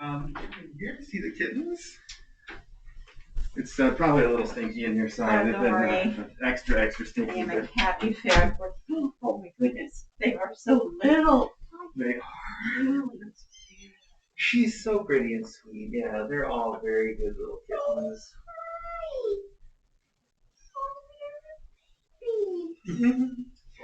Here to see the kittens. It's probably a little stinky in your side. Don't worry. Extra stinky. I am a happy fair. Oh my goodness, they are so little. They are. Really? She's so pretty and sweet. Yeah, they're all very good little kittens.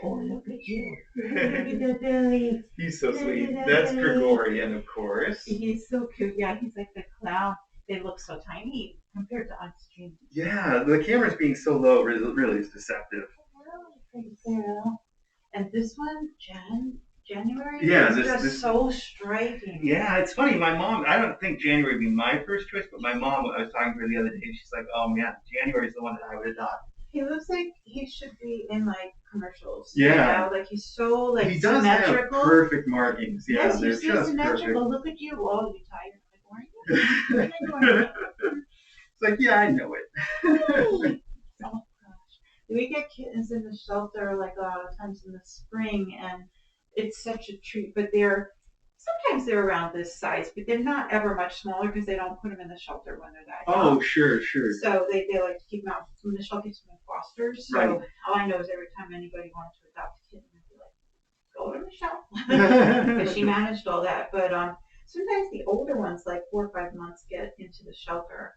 Oh, look at you. Look at the belly. He's so sweet. That's Gregorian, of course. He's so cute. Yeah, he's like the clown. They look so tiny compared to on stream. Yeah, the camera's being so low really is deceptive. And this one, January, yeah, is just so striking. Yeah, it's funny. My mom, I don't think January would be my first choice, but my mom, I was talking to her the other day, she's like, oh man, January's the one that I would adopt. He looks like he should be in like commercials. Yeah. You know? Like he's so like he does symmetrical. Have perfect markings. Yeah, yes, they're just perfect. symmetrical. Look at you. Oh, you tired? Like, where are you? It's like, yeah, I know it. Oh gosh. We get kittens in the shelter like a lot of times in the spring, and it's such a treat. But sometimes they're around this size, but they're not ever much smaller because they don't put them in the shelter when they're that young. Oh, sure. So they like to keep them out from the shelter, keeps them in fosters. So right. All I know is every time anybody wanted to adopt a kitten, I'd be like, go to the shelter. Because she managed all that. But sometimes the older ones, like 4 or 5 months, get into the shelter.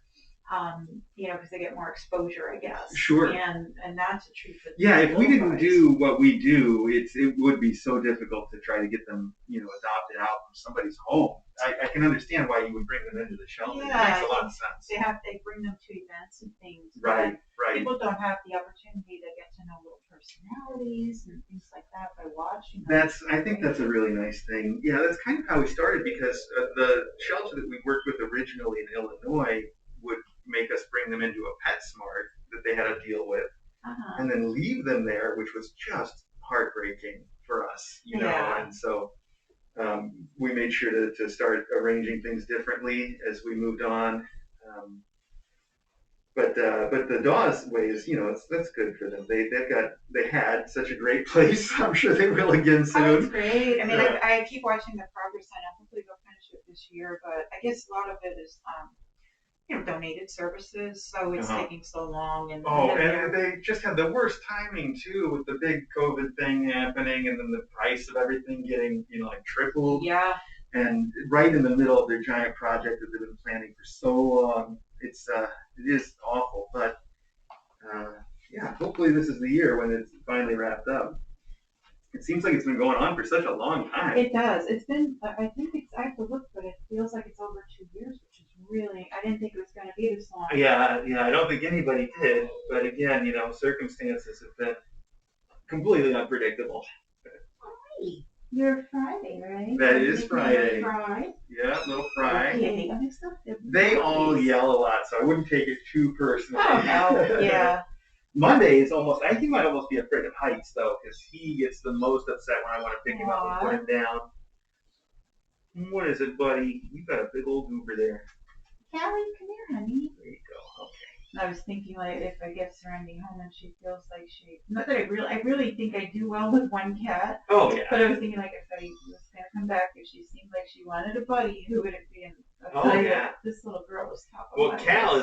Because they get more exposure, I guess. Sure. And that's a treat for them. Yeah, if we didn't do what we do, it would be so difficult to try to get them, adopted out from somebody's home. I can understand why you would bring them into the shelter. Yeah, it makes a lot of sense. They bring them to events and things. Right. People don't have the opportunity to get to know little personalities and things like that by watching them. I think that's a really nice thing. Yeah, that's kind of how we started, because the shelter that we worked with originally in Illinois would make us bring them into a PetSmart that they had to deal with, and then leave them there, which was just heartbreaking for us, And so we made sure to start arranging things differently as we moved on. But the Dawes ways, that's good for them. They had such a great place. I'm sure they will again soon. Oh, it's great. I mean, I keep watching the progress on it. Hopefully they'll finish it this year, but I guess a lot of it is donated services, so it's taking so long. And they just had the worst timing too, with the big COVID thing happening, and then the price of everything getting tripled. Yeah. And right in the middle of their giant project that they've been planning for so long, it is awful. But hopefully this is the year when it's finally wrapped up. It seems like it's been going on for such a long time. It does. It's been, I have to look, but it feels like it's over 2 years, which is really, I didn't think it was going to be this long. Yeah, I don't think anybody did. But again, circumstances have been completely unpredictable. You're Friday, right? That is Friday. Fry? Yeah, little Fry. Okay. They all yell a lot, so I wouldn't take it too personally. Oh, no, yeah. Monday is I think he might almost be afraid of heights, though, because he gets the most upset when I want to pick him up and put him down. What is it, buddy? You got a big old goober there. Callie, come here, honey. There you go. Okay. I was thinking, like, if I get Serenity home and she feels like not that I really think I do well with one cat. Oh, yeah. But I was thinking, like, if I was going to come back, if she seemed like she wanted a buddy, who would it be? Yeah. This little girl was top of Well, Cal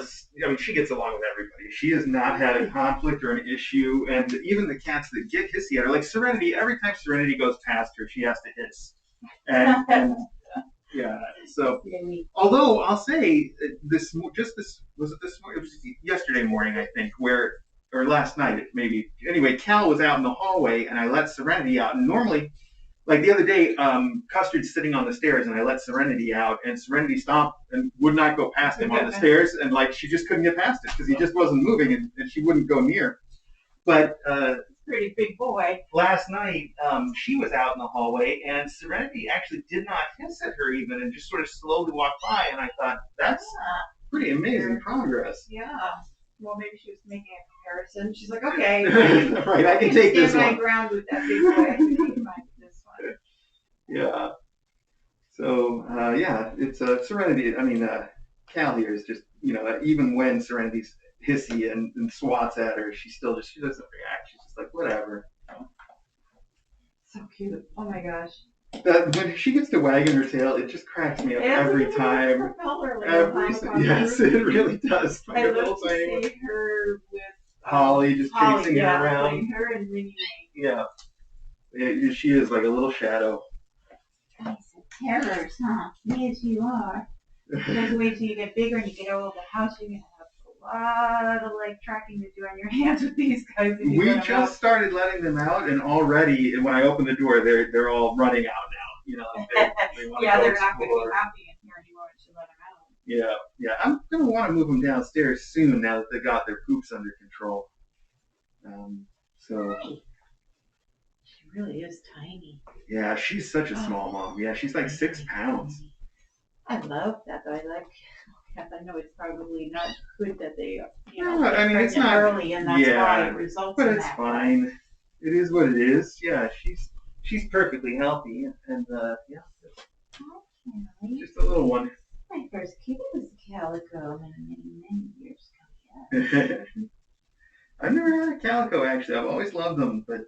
she gets along with everybody. She has not had a conflict or an issue, and even the cats that get hissy at her, like Serenity, every time Serenity goes past her, she has to hiss. And yeah, so, although I'll say, was yesterday morning, I think, or last night, maybe. Anyway, Cal was out in the hallway, and I let Serenity out, and normally, like the other day, Custard's sitting on the stairs, and I let Serenity out, and Serenity stopped and would not go past him on the stairs, and she just couldn't get past it because he just wasn't moving, and she wouldn't go near. But pretty big boy. Last night, she was out in the hallway, and Serenity actually did not hiss at her even, and just sort of slowly walked by, and I thought, that's pretty amazing progress. Yeah. Well, maybe she was making a comparison. She's like, okay. Right, I can take this one. Stand my ground with that big boy. I can take this one. Yeah. So, it's Serenity. I mean, Cal here is just, even when Serenity's hissy and swats at her, she doesn't react. She's just like, whatever. So cute. Oh my gosh. That when she gets to wagging her tail, it just cracks me up every time. Yes, it really does. Like I love to see her with Holly just chasing her around. Like her and Minnie. Yeah. She is like a little shadow. Terrors, huh? Yes, you are. Just wait till you get bigger and you get over the house. You're gonna have a lot of like tracking to do on your hands with these guys. We just started letting them out, and already when I open the door, they're all running out now. You know, they want yeah, to they're not going to be happy in here anymore once you let them out. Yeah. I'm gonna want to move them downstairs soon now that they got their poops under control. So. She really is tiny. Yeah, she's such a small mom. Yeah, she's like 6 pounds. I love that. I like. I know it's probably not good that they, I mean, it's not early, and that's why it results. But it's fine. It is what it is. Yeah, she's perfectly healthy, and yeah, just a little one. My first kitty was a calico many years ago. Yeah. I've never had a calico actually. I've always loved them, but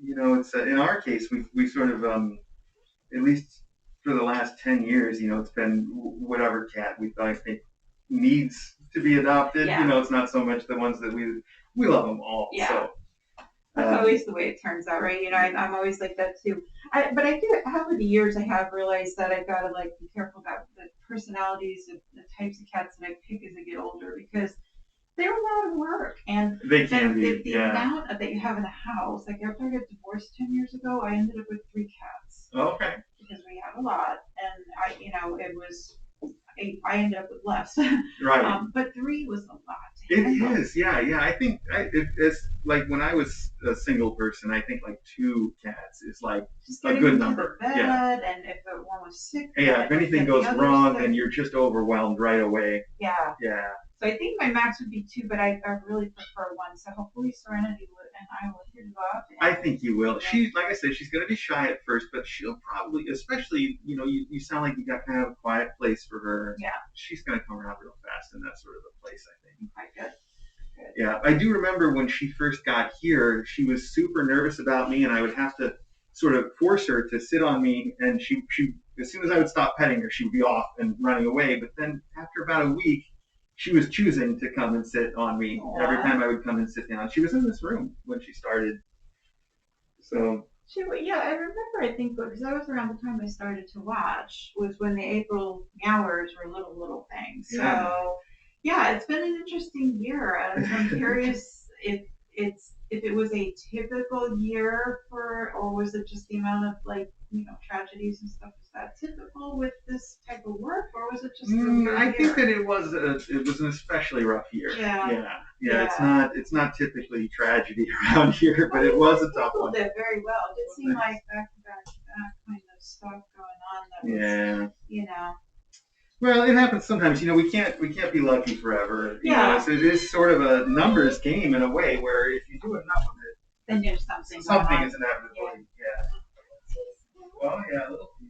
it's in our case we sort of at least for the last 10 years, it's been whatever cat I think needs to be adopted. Yeah. It's not so much the ones that we love them all. Yeah. So. That's always the way it turns out, right? I'm always like that too. But I do, over the years, I have realized that I've got to like be careful about the personalities of the types of cats that I pick as I get older, because they're a lot of work, and they can be. The amount that you have in a house. Like after I got divorced 10 years ago, I ended up with 3 cats. Okay. Because we had a lot, and it was. I ended up with less. Right. But 3 was a lot. It is, yeah. I think it's like when I was a single person, I think like 2 cats is like just a good number. Bed, yeah. And if one was sick. Yeah. If anything goes wrong, then you're just overwhelmed right away. Yeah. Yeah. So I think my max would be 2, but I really prefer 1. So hopefully Serenity and I will hit it up. I think you will. She, like I said, she's going to be shy at first, but she'll probably, especially, you sound like you got kind of a quiet place for her. Yeah. She's going to come around real fast in that sort of a place, I think. Quite good. Yeah, I do remember when she first got here, she was super nervous about me, and I would have to sort of force her to sit on me, and she as soon as I would stop petting her, she would be off and running away. But then after about a week, she was choosing to come and sit on me. Aww. Every time I would come and sit down. She was in this room when she started. So. I remember, I think, because that was around the time I started to watch, was when the April meowers were little things. Yeah. So, yeah, it's been an interesting year. I'm curious if it was a typical year or was it just the amount of tragedies and stuff? Is that typical with this type of work, or was it just? I think that it was an especially rough year. Yeah. It's not typically tragedy around here, but it was a tough one. Did very well. It did seem like back kind of stuff going on that was, Well, it happens sometimes. We can't be lucky forever. So it is sort of a numbers game in a way, where if you do enough of it, then there's something. Something is inevitable. Yeah. Oh yeah, a little piece.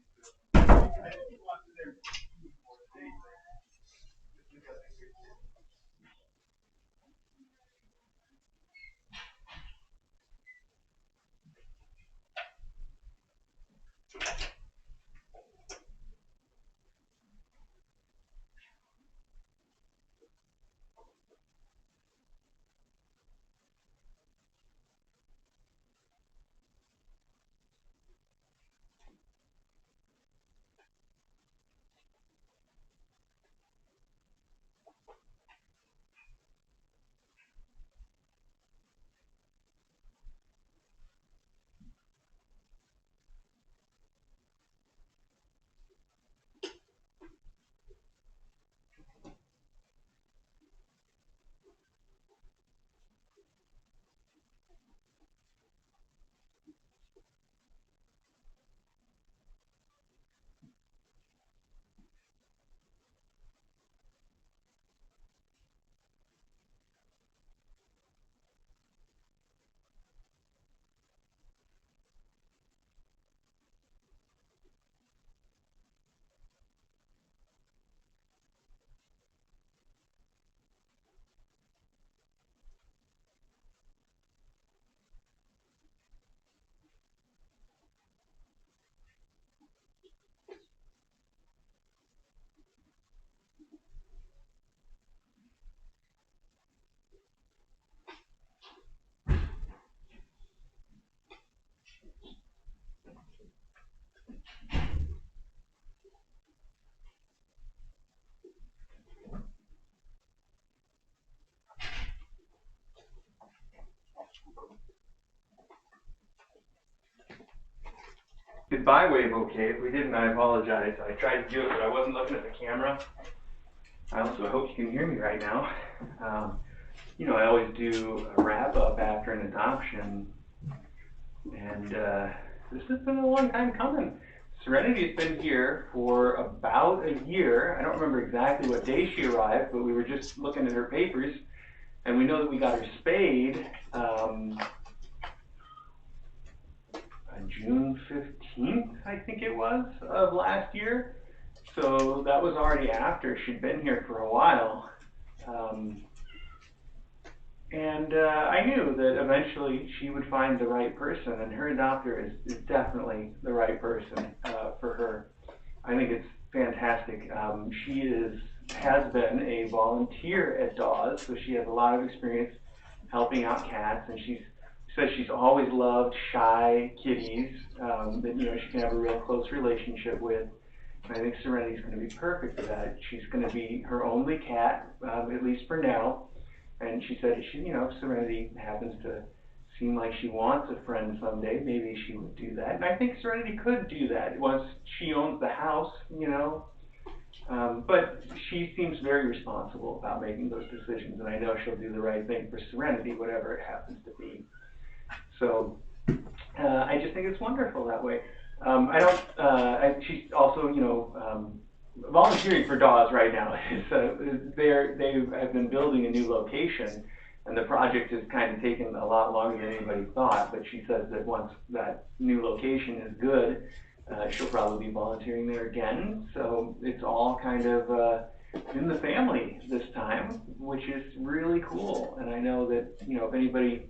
goodbye wave okay. If we didn't, I apologize. I tried to do it, but I wasn't looking at the camera. I also hope you can hear me right now. You know, I always do a wrap up after an adoption, and this has been a long time coming. Serenity's been here for about a year. I don't remember exactly what day she arrived, but we were just looking at her papers, and we know that we got her spayed June 15th, I think it was, of last year. So that was already after she'd been here for a while. I knew that eventually she would find the right person, and her adopter is definitely the right person for her. I think it's fantastic. She has been a volunteer at Dawes, so she has a lot of experience helping out cats, and she says she's always loved shy kitties that she can have a real close relationship with. And I think Serenity's going to be perfect for that. She's going to be her only cat, at least for now. And she said, if Serenity happens to seem like she wants a friend someday, maybe she would do that. And I think Serenity could do that once she owns the house, But she seems very responsible about making those decisions, and I know she'll do the right thing for Serenity, whatever it happens to be. So I just think it's wonderful that way. She's also, volunteering for Dawes right now. They have been building a new location, and the project has kind of taken a lot longer than anybody thought, but she says that once that new location is good, she'll probably be volunteering there again. So it's all kind of in the family this time, which is really cool. And I know that, if anybody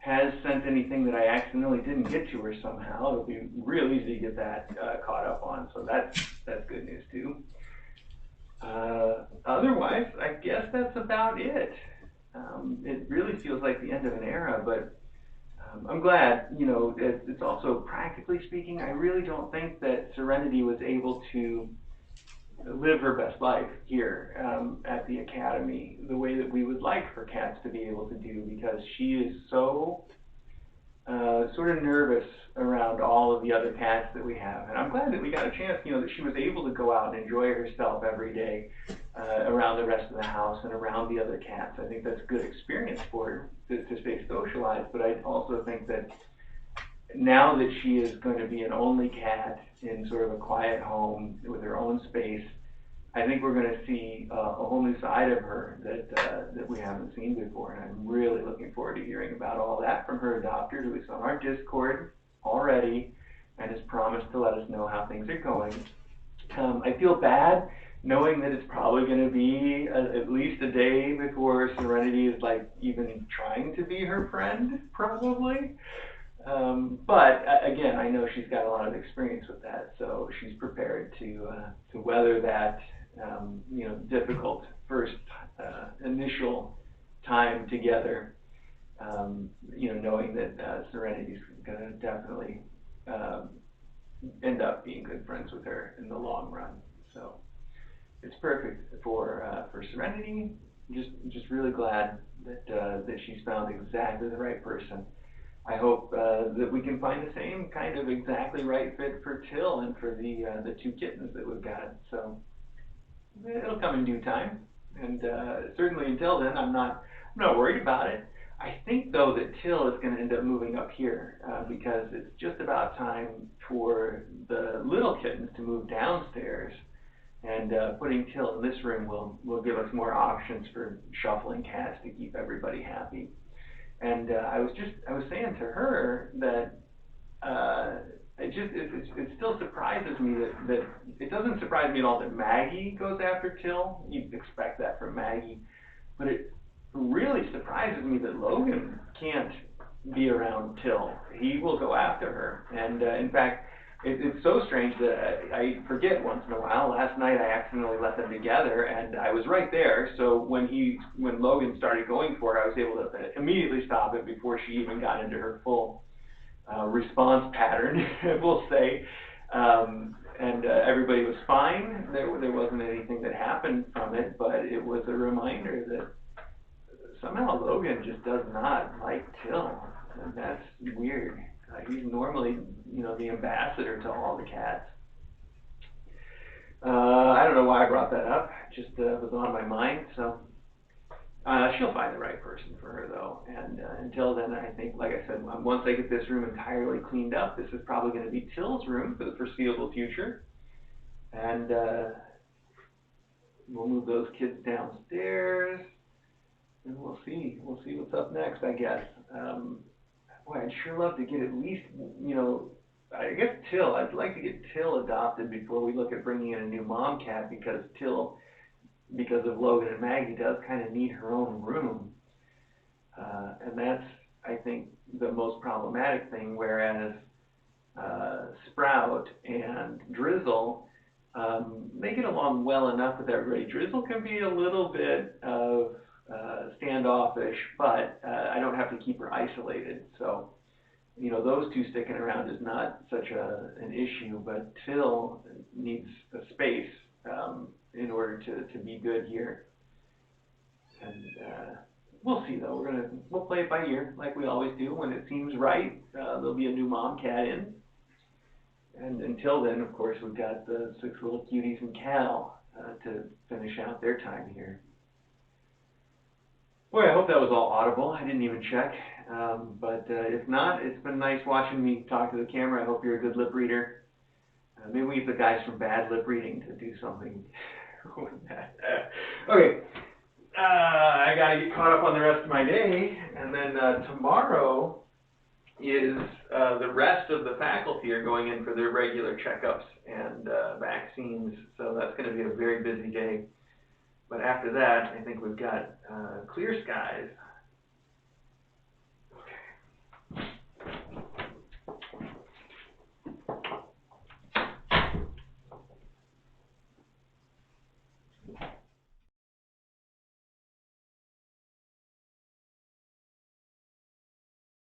has sent anything that I accidentally didn't get to her somehow, it'll be real easy to get that caught up on. So that's good news too. Otherwise, I guess that's about it. It really feels like the end of an era, but I'm glad, it's also practically speaking, I really don't think that Serenity was able to live her best life here at the Academy the way that we would like for cats to be able to do, because she is so sort of nervous around all of the other cats that we have. And I'm glad that we got a chance, that she was able to go out and enjoy herself every day around the rest of the house and around the other cats. I think that's a good experience for her to stay socialized, but I also think that now that she is going to be an only cat in sort of a quiet home with her own space, I think we're going to see a whole new side of her that we haven't seen before, and I'm really looking forward to hearing about all that from her adopter, who is on our Discord already and has promised to let us know how things are going. I feel bad knowing that it's probably going to be at least a day before Serenity is even trying to be her friend, probably. But again, I know she's got a lot of experience with that, so she's prepared to weather that difficult first initial time together. Knowing that Serenity's going to definitely end up being good friends with her in the long run. So it's perfect for Serenity. Just really glad that she's found exactly the right person. I hope that we can find the same kind of exactly right fit for Till and for the two kittens that we've got. So it'll come in due time, and certainly until then, I'm not worried about it. I think though that Till is going to end up moving up here because it's just about time for the little kittens to move downstairs, and putting Till in this room will give us more options for shuffling cats to keep everybody happy. And I was saying to her that it still surprises me that it doesn't surprise me at all that Maggie goes after Till. You'd expect that from Maggie, but it really surprises me that Logan can't be around Till. He will go after her, and in fact, it's so strange that I forget once in a while. Last night I accidentally let them together, and I was right there. So when Logan started going for her, I was able to immediately stop it before she even got into her full response pattern, we'll say. And everybody was fine. There wasn't anything that happened from it, but it was a reminder that somehow Logan just does not like Till, and that's weird. He's normally, the ambassador to all the cats. I don't know why I brought that up. It just was on my mind. So she'll find the right person for her, though. And until then, I think, like I said, once I get this room entirely cleaned up, this is probably going to be Till's room for the foreseeable future. And we'll move those kids downstairs, and we'll see. We'll see what's up next, I guess. Boy, I'd sure love to get at least, I guess Till. I'd like to get Till adopted before we look at bringing in a new mom cat, because Till, because of Logan and Maggie, does kind of need her own room. And that's, I think, the most problematic thing, whereas Sprout and Drizzle, they get along well enough with everybody. Drizzle can be a little bit of standoffish, but I don't have to keep her isolated. So, those two sticking around is not such an issue, but Till needs a space in order to be good here. And we'll see, though. We'll play it by ear, like we always do. When it seems right, there'll be a new mom cat in. And until then, of course, we've got the 6 little cuties and Cal to finish out their time here. Boy, I hope that was all audible. I didn't even check. But if not, it's been nice watching me talk to the camera. I hope you're a good lip reader. Maybe we get the guys from Bad Lip Reading to do something with that. Okay. I got to get caught up on the rest of my day. And then tomorrow is the rest of the faculty are going in for their regular checkups and vaccines. So that's going to be a very busy day. But after that, I think we've got clear skies